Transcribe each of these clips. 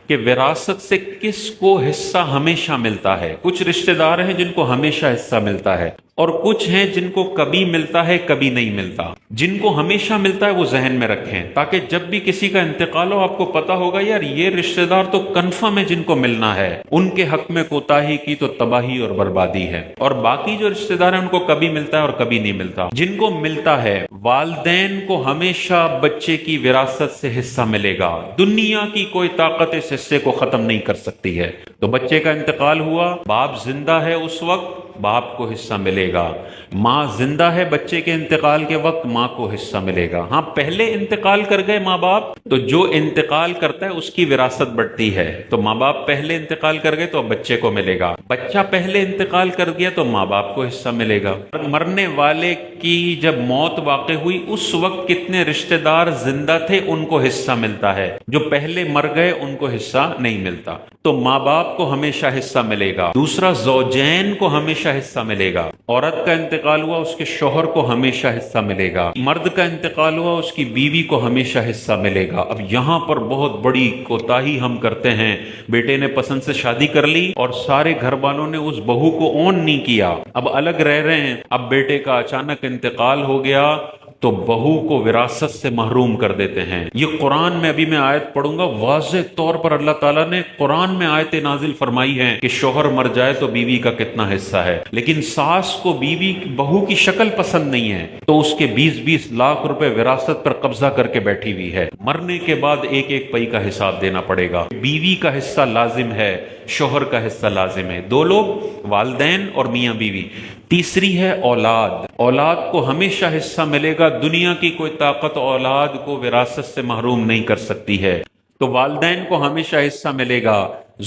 کہ وراثت سے کس کو حصہ ہمیشہ ملتا ہے۔ کچھ رشتہ دار ہیں جن کو ہمیشہ حصہ ملتا ہے، اور کچھ ہیں جن کو کبھی ملتا ہے کبھی نہیں ملتا۔ جن کو ہمیشہ ملتا ہے وہ ذہن میں رکھیں، تاکہ جب بھی کسی کا انتقال ہو آپ کو پتا ہوگا یار یہ رشتہ دار تو کنفرم ہے جن کو ملنا ہے، ان کے حق میں کوتاہی کی تو تباہی اور بربادی ہے۔ اور باقی جو رشتہ دار ہیں ان کو کبھی ملتا ہے اور کبھی نہیں ملتا۔ جن کو ملتا ہے، والدین کو ہمیشہ بچے کی وراثت سے حصہ ملے گا، دنیا کی کوئی طاقت اس حصے کو ختم نہیں کر سکتی ہے۔ تو بچے کا انتقال ہوا، باپ زندہ ہے اس وقت باپ کو حصہ ملے گا، ماں زندہ ہے بچے کے انتقال کے وقت ماں کو حصہ ملے گا۔ ہاں پہلے انتقال کر گئے ماں باپ تو جو انتقال کرتا ہے اس کی وراثت بڑھتی ہے، تو ماں باپ پہلے انتقال کر گئے تو اب بچے کو ملے گا، بچہ پہلے انتقال کر گیا تو ماں باپ کو حصہ ملے گا۔ مرنے والے کی جب موت واقع ہوئی اس وقت کتنے رشتہ دار زندہ تھے ان کو حصہ ملتا ہے، جو پہلے مر گئے ان کو حصہ نہیں ملتا۔ تو ماں باپ کو ہمیشہ حصہ ملے گا۔ دوسرا، زوجین کو ہمیشہ حصہ ملے گا۔ عورت کا انتقال ہوا اس کے شوہر کو ہمیشہ حصہ ملے گا، مرد کا انتقال ہوا اس کی بیوی کو ہمیشہ حصہ ملے گا۔ اب یہاں پر بہت بڑی کوتاہی ہم کرتے ہیں، بیٹے نے پسند سے شادی کر لی اور سارے گھر والوں نے اس بہو کو اون نہیں کیا، اب الگ رہ رہے ہیں، اب بیٹے کا اچانک انتقال ہو گیا تو بہو کو وراثت سے محروم کر دیتے ہیں۔ یہ قرآن میں ابھی میں آیت پڑھوں گا، واضح طور پر اللہ تعالیٰ نے قرآن میں آیت نازل فرمائی ہے کہ شوہر مر جائے تو بیوی کا کتنا حصہ ہے، لیکن ساس کو بیوی بہو کی شکل پسند نہیں ہے تو اس کے 20-20 لاکھ روپے وراثت پر قبضہ کر کے بیٹھی ہوئی ہے، مرنے کے بعد ایک ایک پئی کا حساب دینا پڑے گا۔ بیوی کا حصہ لازم ہے، شوہر کا حصہ لازم ہے، دو لوگ والدین اور میاں بیوی۔ تیسری ہے اولاد، اولاد کو ہمیشہ حصہ ملے گا، دنیا کی کوئی طاقت اولاد کو وراثت سے محروم نہیں کر سکتی ہے۔ تو والدین کو ہمیشہ حصہ ملے گا،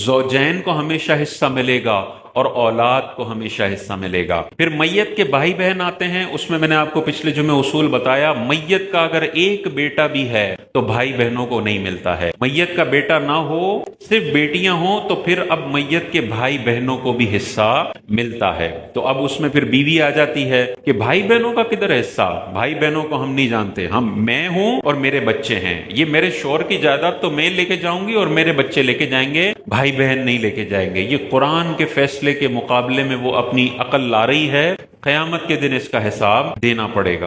زوجین کو ہمیشہ حصہ ملے گا، اور اولاد کو ہمیشہ حصہ ملے گا۔ پھر میت کے بھائی بہن آتے ہیں، اس میں نے آپ کو پچھلے جمعے اصول بتایا، میت کا اگر ایک بیٹا بھی ہے تو بھائی بہنوں کو نہیں ملتا ہے، میت کا بیٹا نہ ہو صرف بیٹیاں ہوں تو پھر اب میت کے بھائی بہنوں کو بھی حصہ ملتا ہے۔ تو اب اس میں پھر بیوی آ جاتی ہے کہ بھائی بہنوں کا کدھر ہے حصہ، بھائی بہنوں کو ہم نہیں جانتے، میں ہوں اور میرے بچے ہیں، یہ میرے شوہر کی جائیداد تو میں لے کے جاؤں گی اور میرے بچے لے کے جائیں گے، بھائی بہن نہیں لے کے جائیں گے۔ یہ قرآن کے فیصلے کے مقابلے میں وہ اپنی عقل لا رہی ہے، قیامت کے دن اس کا حساب دینا پڑے گا۔